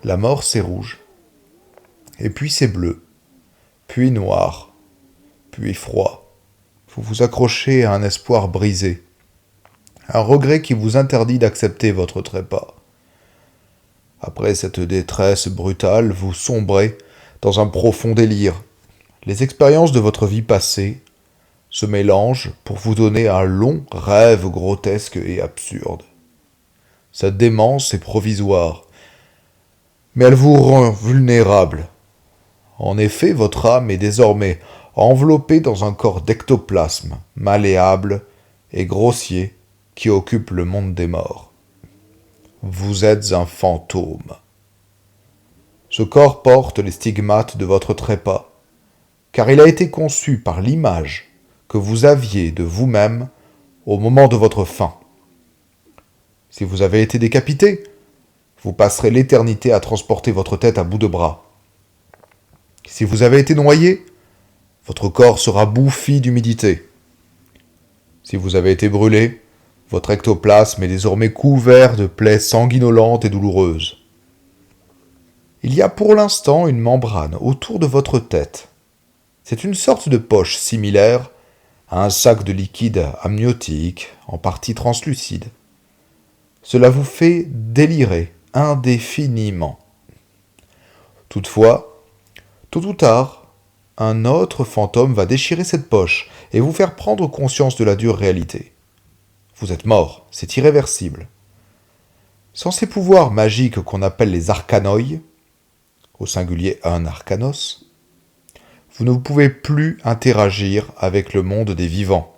La mort, c'est rouge. Et puis c'est bleu. Puis noir. Puis froid. Vous vous accrochez à un espoir brisé. Un regret qui vous interdit d'accepter votre trépas. Après cette détresse brutale, vous sombrez dans un profond délire. Les expériences de votre vie passée se mélangent pour vous donner un long rêve grotesque et absurde. Cette démence est provisoire, mais elle vous rend vulnérable. En effet, votre âme est désormais enveloppée dans un corps d'ectoplasme, malléable et grossier, qui occupe le monde des morts. Vous êtes un fantôme. Ce corps porte les stigmates de votre trépas, car il a été conçu par l'image que vous aviez de vous-même au moment de votre fin. Si vous avez été décapité, vous passerez l'éternité à transporter votre tête à bout de bras. Si vous avez été noyé, votre corps sera bouffi d'humidité. Si vous avez été brûlé, votre ectoplasme est désormais couvert de plaies sanguinolentes et douloureuses. Il y a pour l'instant une membrane autour de votre tête. C'est une sorte de poche similaire à un sac de liquide amniotique, en partie translucide. Cela vous fait délirer indéfiniment. Toutefois, tôt ou tard, un autre fantôme va déchirer cette poche et vous faire prendre conscience de la dure réalité. Vous êtes mort, c'est irréversible. Sans ces pouvoirs magiques qu'on appelle les arcanoi, au singulier un arcanos, vous ne pouvez plus interagir avec le monde des vivants.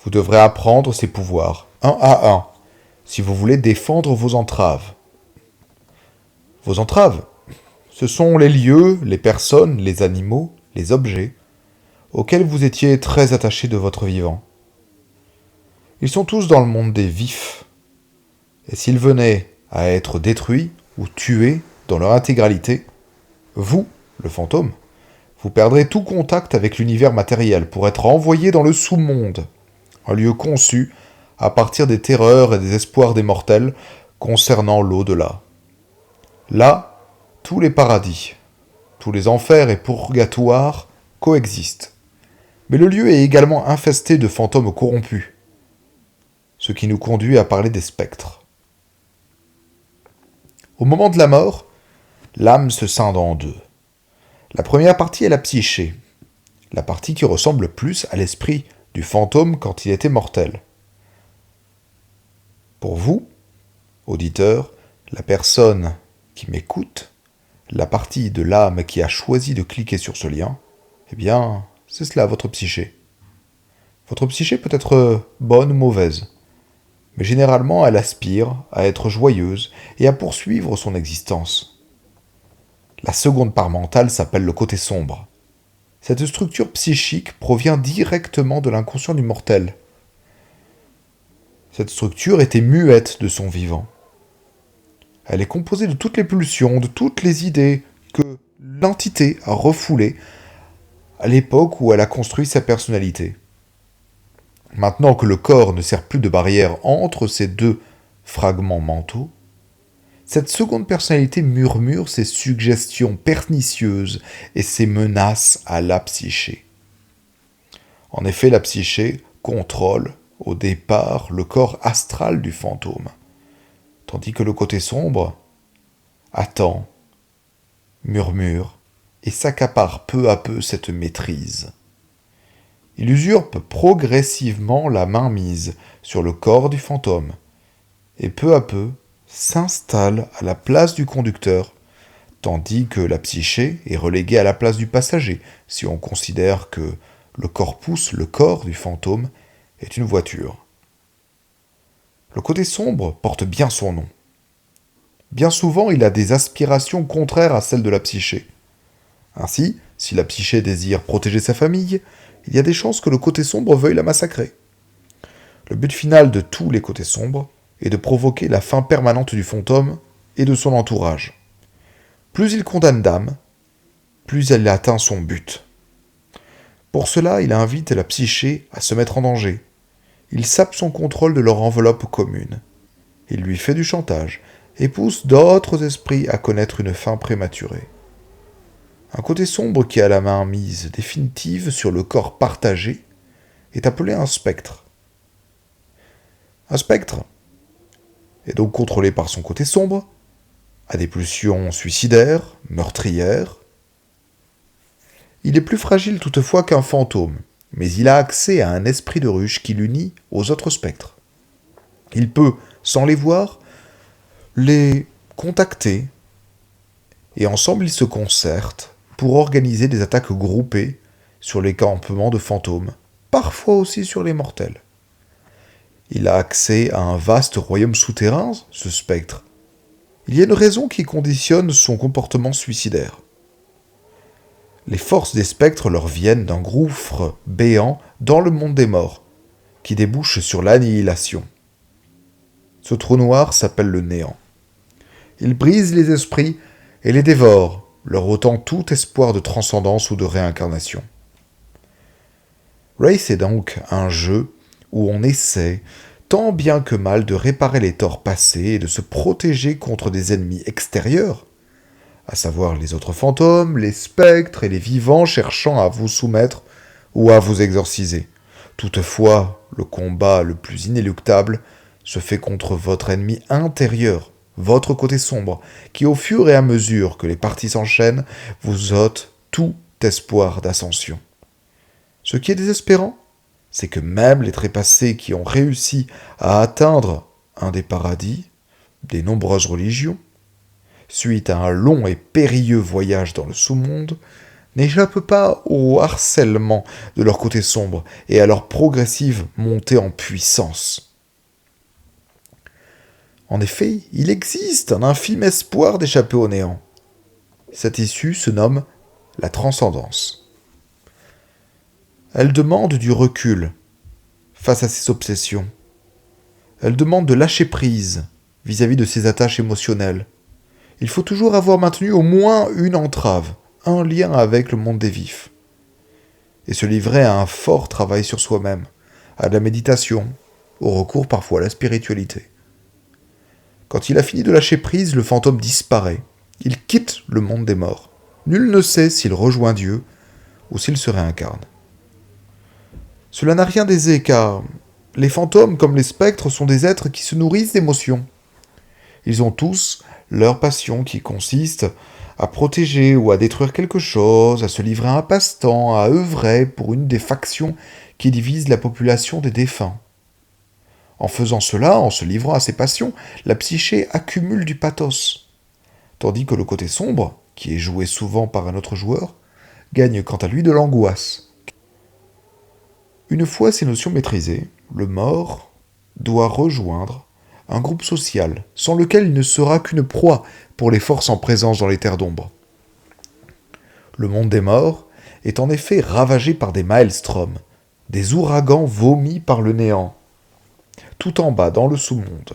Vous devrez apprendre ces pouvoirs, un à un, si vous voulez défendre vos entraves. Vos entraves, ce sont les lieux, les personnes, les animaux, les objets, auxquels vous étiez très attaché de votre vivant. Ils sont tous dans le monde des vifs, et s'ils venaient à être détruits ou tués dans leur intégralité, vous, le fantôme, vous perdrez tout contact avec l'univers matériel pour être envoyé dans le sous-monde, un lieu conçu à partir des terreurs et des espoirs des mortels concernant l'au-delà. Là, tous les paradis, tous les enfers et purgatoires coexistent. Mais le lieu est également infesté de fantômes corrompus, ce qui nous conduit à parler des spectres. Au moment de la mort, l'âme se scinde en deux. La première partie est la psyché, la partie qui ressemble plus à l'esprit du fantôme quand il était mortel. Pour vous, auditeur, la personne qui m'écoute, la partie de l'âme qui a choisi de cliquer sur ce lien, eh bien, c'est cela votre psyché. Votre psyché peut être bonne ou mauvaise, mais généralement elle aspire à être joyeuse et à poursuivre son existence. La seconde part mentale s'appelle le côté sombre. Cette structure psychique provient directement de l'inconscient du mortel. Cette structure était muette de son vivant. Elle est composée de toutes les pulsions, de toutes les idées que l'entité a refoulées à l'époque où elle a construit sa personnalité. Maintenant que le corps ne sert plus de barrière entre ces deux fragments mentaux, cette seconde personnalité murmure ses suggestions pernicieuses et ses menaces à la psyché. En effet, la psyché contrôle, au départ, le corps astral du fantôme, tandis que le côté sombre attend, murmure et s'accapare peu à peu cette maîtrise. Il usurpe progressivement la mainmise sur le corps du fantôme, et peu à peu s'installe à la place du conducteur, tandis que la psyché est reléguée à la place du passager, si on considère que le corpus, le corps du fantôme, est une voiture. Le côté sombre porte bien son nom. Bien souvent, il a des aspirations contraires à celles de la psyché. Ainsi, si la psyché désire protéger sa famille, il y a des chances que le côté sombre veuille la massacrer. Le but final de tous les côtés sombres est de provoquer la fin permanente du fantôme et de son entourage. Plus il condamne d'âmes, plus elle atteint son but. Pour cela, il invite la psyché à se mettre en danger. Il sape son contrôle de leur enveloppe commune. Il lui fait du chantage, et pousse d'autres esprits à connaître une fin prématurée. Un côté sombre qui a la main mise définitive sur le corps partagé est appelé un spectre. Un spectre est donc contrôlé par son côté sombre, a des pulsions suicidaires, meurtrières. Il est plus fragile toutefois qu'un fantôme, mais il a accès à un esprit de ruche qui l'unit aux autres spectres. Il peut, sans les voir, les contacter, et ensemble ils se concertent pour organiser des attaques groupées sur les campements de fantômes, parfois aussi sur les mortels. Il a accès à un vaste royaume souterrain, ce spectre. Il y a une raison qui conditionne son comportement suicidaire. Les forces des spectres leur viennent d'un gouffre béant dans le monde des morts, qui débouche sur l'annihilation. Ce trou noir s'appelle le néant. Il brise les esprits et les dévore, leur ôtant tout espoir de transcendance ou de réincarnation. Wraith est donc un jeu où on essaie, tant bien que mal, de réparer les torts passés et de se protéger contre des ennemis extérieurs, à savoir les autres fantômes, les spectres et les vivants cherchant à vous soumettre ou à vous exorciser. Toutefois, le combat le plus inéluctable se fait contre votre ennemi intérieur, votre côté sombre, qui au fur et à mesure que les parties s'enchaînent, vous ôte tout espoir d'ascension. Ce qui est désespérant, c'est que même les trépassés qui ont réussi à atteindre un des paradis, des nombreuses religions, suite à un long et périlleux voyage dans le sous-monde, n'échappent pas au harcèlement de leur côté sombre et à leur progressive montée en puissance. En effet, il existe un infime espoir d'échapper au néant. Cette issue se nomme la transcendance. Elle demande du recul face à ses obsessions. Elle demande de lâcher prise vis-à-vis de ses attaches émotionnelles. Il faut toujours avoir maintenu au moins une entrave, un lien avec le monde des vifs. Et se livrer à un fort travail sur soi-même, à la méditation, au recours parfois à la spiritualité. Quand il a fini de lâcher prise, le fantôme disparaît. Il quitte le monde des morts. Nul ne sait s'il rejoint Dieu ou s'il se réincarne. Cela n'a rien d'aisé car les fantômes comme les spectres sont des êtres qui se nourrissent d'émotions. Ils ont tous leur passion qui consiste à protéger ou à détruire quelque chose, à se livrer à un passe-temps, à œuvrer pour une des factions qui divisent la population des défunts. En faisant cela, en se livrant à ses passions, la psyché accumule du pathos, tandis que le côté sombre, qui est joué souvent par un autre joueur, gagne quant à lui de l'angoisse. Une fois ces notions maîtrisées, le mort doit rejoindre un groupe social, sans lequel il ne sera qu'une proie pour les forces en présence dans les terres d'ombre. Le monde des morts est en effet ravagé par des maelstroms, des ouragans vomis par le néant. Tout en bas, dans le sous-monde,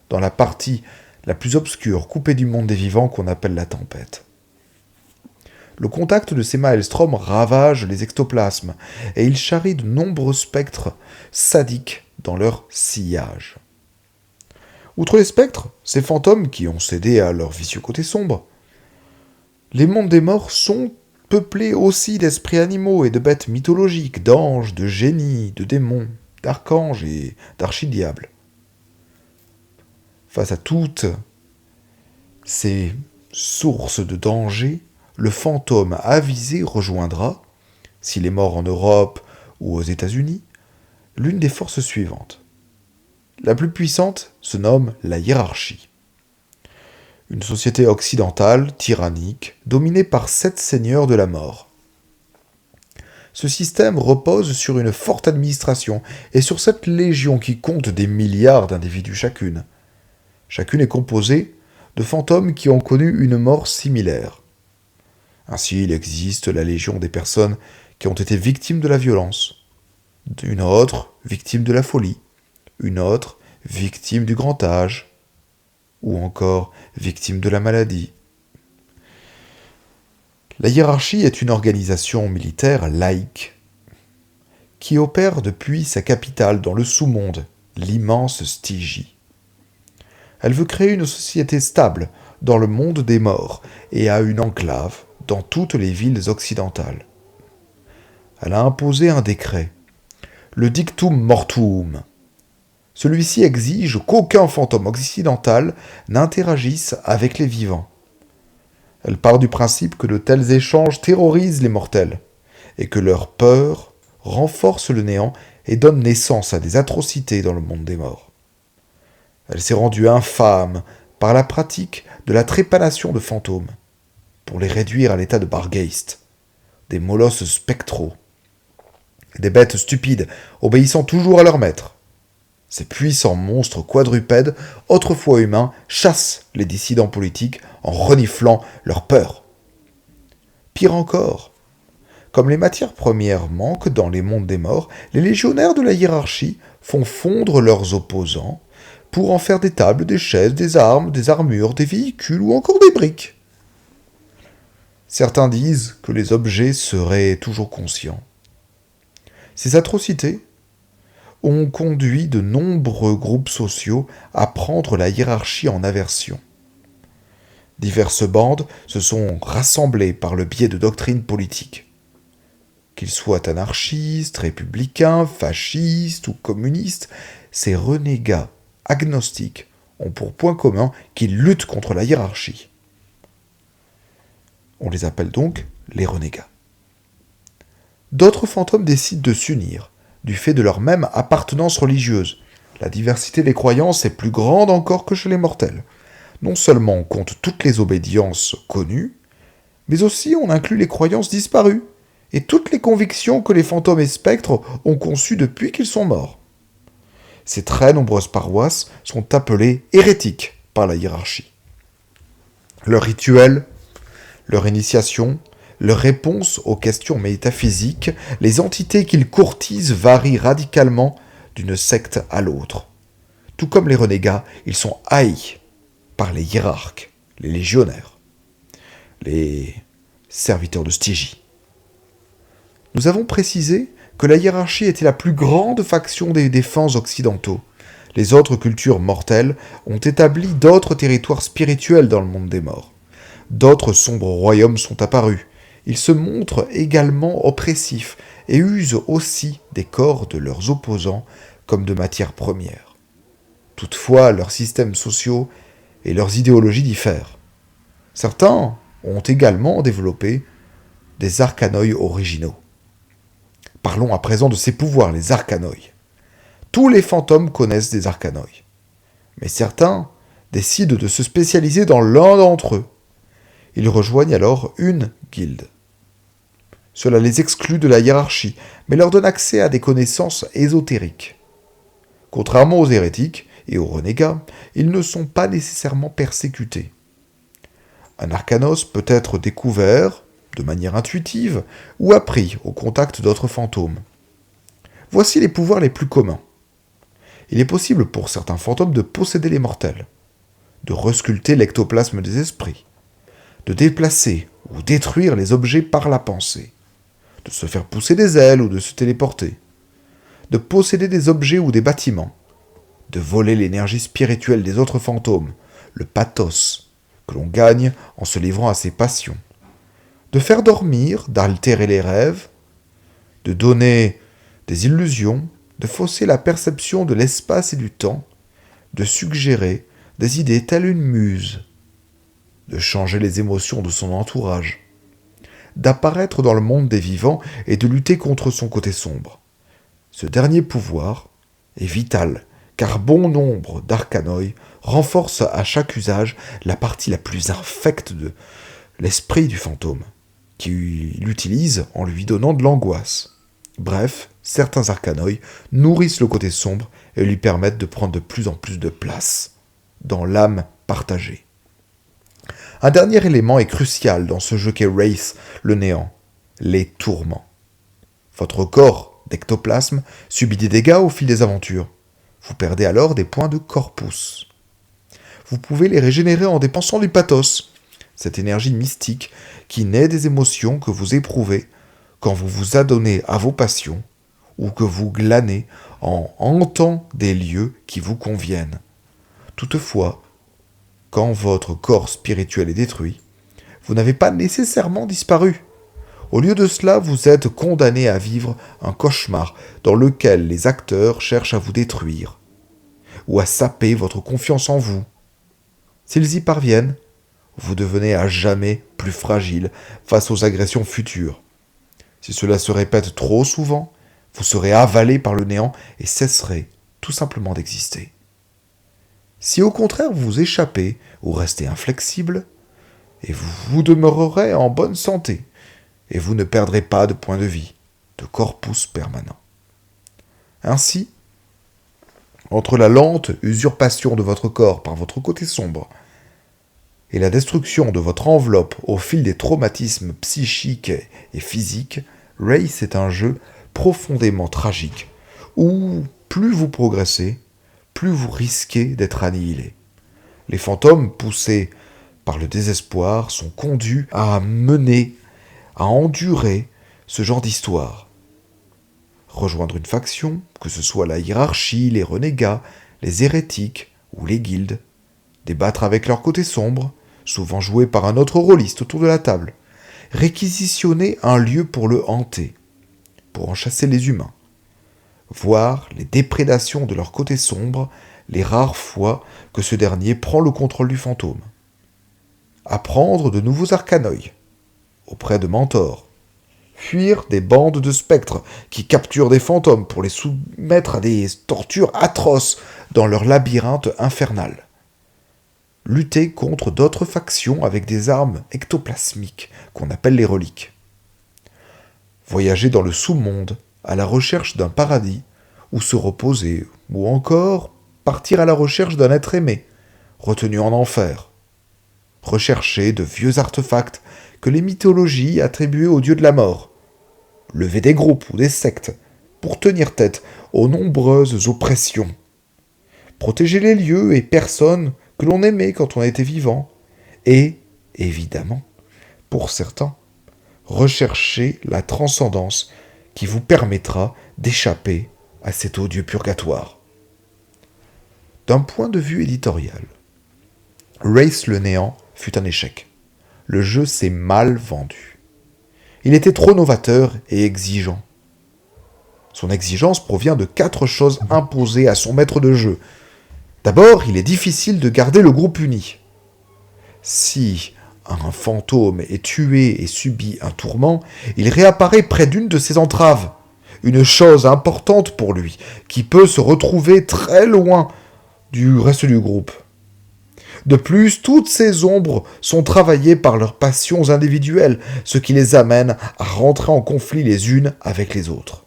dans la partie la plus obscure, coupée du monde des vivants qu'on appelle la tempête. Le contact de ces maelstroms ravage les ectoplasmes, et il charrie de nombreux spectres sadiques dans leur sillage. Outre les spectres, ces fantômes qui ont cédé à leur vicieux côté sombre, les mondes des morts sont peuplés aussi d'esprits animaux et de bêtes mythologiques, d'anges, de génies, de démons, d'archanges et d'archidiables. Face à toutes ces sources de danger, le fantôme avisé rejoindra, s'il est mort en Europe ou aux États-Unis, l'une des forces suivantes. La plus puissante se nomme la hiérarchie. Une société occidentale, tyrannique, dominée par 7 seigneurs de la mort. Ce système repose sur une forte administration et sur cette légion qui compte des milliards d'individus chacune. Chacune est composée de fantômes qui ont connu une mort similaire. Ainsi, il existe la légion des personnes qui ont été victimes de la violence, une autre victime de la folie, une autre victime du grand âge, ou encore victime de la maladie. La hiérarchie est une organisation militaire laïque qui opère depuis sa capitale dans le sous-monde, l'immense Stygie. Elle veut créer une société stable dans le monde des morts et a une enclave dans toutes les villes occidentales. Elle a imposé un décret, le Dictum Mortuum. Celui-ci exige qu'aucun fantôme occidental n'interagisse avec les vivants. Elle part du principe que de tels échanges terrorisent les mortels et que leur peur renforce le néant et donne naissance à des atrocités dans le monde des morts. Elle s'est rendue infâme par la pratique de la trépanation de fantômes, pour les réduire à l'état de Bargeist, des molosses spectraux, des bêtes stupides obéissant toujours à leur maître. Ces puissants monstres quadrupèdes, autrefois humains, chassent les dissidents politiques en reniflant leur peur. Pire encore, comme les matières premières manquent dans les mondes des morts, les légionnaires de la hiérarchie font fondre leurs opposants pour en faire des tables, des chaises, des armes, des armures, des véhicules ou encore des briques. Certains disent que les objets seraient toujours conscients. Ces atrocités ont conduit de nombreux groupes sociaux à prendre la hiérarchie en aversion. Diverses bandes se sont rassemblées par le biais de doctrines politiques. Qu'ils soient anarchistes, républicains, fascistes ou communistes, ces renégats agnostiques ont pour point commun qu'ils luttent contre la hiérarchie. On les appelle donc les renégats. D'autres fantômes décident de s'unir, du fait de leur même appartenance religieuse. La diversité des croyances est plus grande encore que chez les mortels. Non seulement on compte toutes les obédiences connues, mais aussi on inclut les croyances disparues, et toutes les convictions que les fantômes et spectres ont conçues depuis qu'ils sont morts. Ces très nombreuses paroisses sont appelées hérétiques par la hiérarchie. Leurs rituels, leur initiation, leur réponse aux questions métaphysiques, les entités qu'ils courtisent varient radicalement d'une secte à l'autre. Tout comme les renégats, ils sont haïs par les hiérarques, les légionnaires, les serviteurs de Stygie. Nous avons précisé que la hiérarchie était la plus grande faction des défenses occidentaux. Les autres cultures mortelles ont établi d'autres territoires spirituels dans le monde des morts. D'autres sombres royaumes sont apparus. Ils se montrent également oppressifs et usent aussi des corps de leurs opposants comme de matières premières. Toutefois, leurs systèmes sociaux et leurs idéologies diffèrent. Certains ont également développé des arcanoi originaux. Parlons à présent de ces pouvoirs, les arcanoi. Tous les fantômes connaissent des arcanoi, mais certains décident de se spécialiser dans l'un d'entre eux. Ils rejoignent alors une guilde. Cela les exclut de la hiérarchie, mais leur donne accès à des connaissances ésotériques. Contrairement aux hérétiques et aux renégats, ils ne sont pas nécessairement persécutés. Un arcanos peut être découvert de manière intuitive ou appris au contact d'autres fantômes. Voici les pouvoirs les plus communs. Il est possible pour certains fantômes de posséder les mortels, de resculpter l'ectoplasme des esprits, de déplacer ou détruire les objets par la pensée, de se faire pousser des ailes ou de se téléporter, de posséder des objets ou des bâtiments, de voler l'énergie spirituelle des autres fantômes, le pathos, que l'on gagne en se livrant à ses passions, de faire dormir, d'altérer les rêves, de donner des illusions, de fausser la perception de l'espace et du temps, de suggérer des idées telles une muse, de changer les émotions de son entourage, d'apparaître dans le monde des vivants et de lutter contre son côté sombre. Ce dernier pouvoir est vital, car bon nombre d'arcanoi renforcent à chaque usage la partie la plus infecte de l'esprit du fantôme, qui l'utilise en lui donnant de l'angoisse. Bref, certains arcanoi nourrissent le côté sombre et lui permettent de prendre de plus en plus de place dans l'âme partagée. Un dernier élément est crucial dans ce jeu qu'est Wraith, le néant, les tourments. Votre corps d'ectoplasme subit des dégâts au fil des aventures. Vous perdez alors des points de corpus. Vous pouvez les régénérer en dépensant du pathos, cette énergie mystique qui naît des émotions que vous éprouvez quand vous vous adonnez à vos passions ou que vous glanez en hantant des lieux qui vous conviennent. Toutefois, Quand votre corps spirituel est détruit, vous n'avez pas nécessairement disparu. Au lieu de cela, vous êtes condamné à vivre un cauchemar dans lequel les acteurs cherchent à vous détruire ou à saper votre confiance en vous. S'ils y parviennent, vous devenez à jamais plus fragile face aux agressions futures. Si cela se répète trop souvent, vous serez avalé par le néant et cesserez tout simplement d'exister. Si au contraire vous échappez ou restez inflexible, et vous demeurerez en bonne santé, et vous ne perdrez pas de point de vie, de corpus permanent. Ainsi, entre la lente usurpation de votre corps par votre côté sombre et la destruction de votre enveloppe au fil des traumatismes psychiques et physiques, Race est un jeu profondément tragique, où plus vous progressez, plus vous risquez d'être annihilé. Les fantômes, poussés par le désespoir, sont conduits à mener, à endurer ce genre d'histoire. Rejoindre une faction, que ce soit la hiérarchie, les renégats, les hérétiques ou les guildes, débattre avec leur côté sombre, souvent joué par un autre rôliste autour de la table, réquisitionner un lieu pour le hanter, pour en chasser les humains, voir les déprédations de leur côté sombre les rares fois que ce dernier prend le contrôle du fantôme, apprendre de nouveaux arcanoïs auprès de mentors, fuir des bandes de spectres qui capturent des fantômes pour les soumettre à des tortures atroces dans leur labyrinthe infernal. Lutter contre d'autres factions avec des armes ectoplasmiques qu'on appelle les reliques. Voyager dans le sous-monde à la recherche d'un paradis où se reposer, ou encore partir à la recherche d'un être aimé, retenu en enfer. Rechercher de vieux artefacts que les mythologies attribuaient aux dieux de la mort. Lever des groupes ou des sectes pour tenir tête aux nombreuses oppressions. Protéger les lieux et personnes que l'on aimait quand on était vivant. Et, évidemment, pour certains, rechercher la transcendance qui vous permettra d'échapper à cet odieux purgatoire. D'un point de vue éditorial, Race le Néant fut un échec. Le jeu s'est mal vendu. Il était trop novateur et exigeant. Son exigence provient de 4 choses imposées à son maître de jeu. D'abord, il est difficile de garder le groupe uni. Si un fantôme est tué et subit un tourment, il réapparaît près d'une de ses entraves. Une chose importante pour lui, qui peut se retrouver très loin du reste du groupe. De plus, toutes ces ombres sont travaillées par leurs passions individuelles, ce qui les amène à rentrer en conflit les unes avec les autres.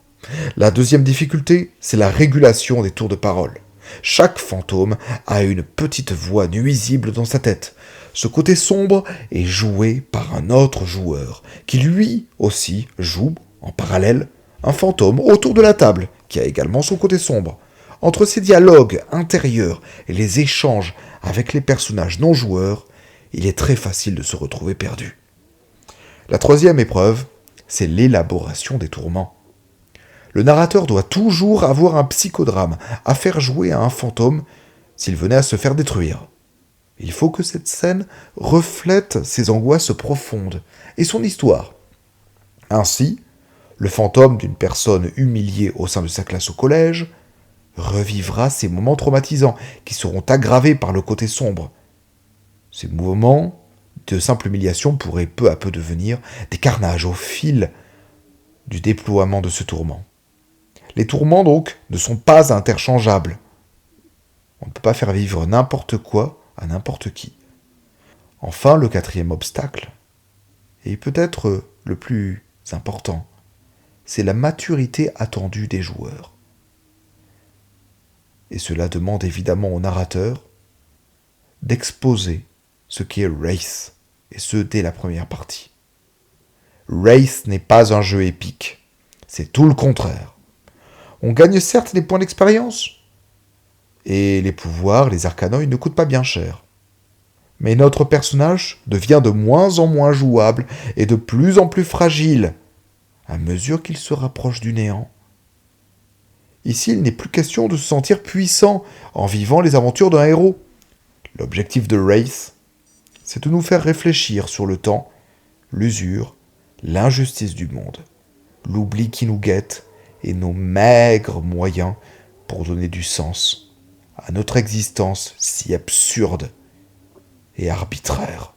La deuxième difficulté, c'est la régulation des tours de parole. Chaque fantôme a une petite voix nuisible dans sa tête. Ce côté sombre est joué par un autre joueur, qui lui aussi joue, en parallèle, un fantôme autour de la table, qui a également son côté sombre. Entre ces dialogues intérieurs et les échanges avec les personnages non-joueurs, il est très facile de se retrouver perdu. La troisième épreuve, c'est l'élaboration des tourments. Le narrateur doit toujours avoir un psychodrame à faire jouer à un fantôme s'il venait à se faire détruire. Il faut que cette scène reflète ses angoisses profondes et son histoire. Ainsi, le fantôme d'une personne humiliée au sein de sa classe au collège revivra ces moments traumatisants qui seront aggravés par le côté sombre. Ces moments de simple humiliation pourraient peu à peu devenir des carnages au fil du déploiement de ce tourment. Les tourments, donc, ne sont pas interchangeables. On ne peut pas faire vivre n'importe quoi à n'importe qui. Enfin, le quatrième obstacle, et peut-être le plus important, c'est la maturité attendue des joueurs. Et cela demande évidemment au narrateur d'exposer ce qu'est Race, et ce dès la première partie. Race n'est pas un jeu épique, c'est tout le contraire. On gagne certes des points d'expérience, et les pouvoirs, les arcanoïs ne coûtent pas bien cher. Mais notre personnage devient de moins en moins jouable et de plus en plus fragile, à mesure qu'il se rapproche du néant. Ici, il n'est plus question de se sentir puissant en vivant les aventures d'un héros. L'objectif de Wraith, c'est de nous faire réfléchir sur le temps, l'usure, l'injustice du monde, l'oubli qui nous guette et nos maigres moyens pour donner du sens à notre existence si absurde et arbitraire.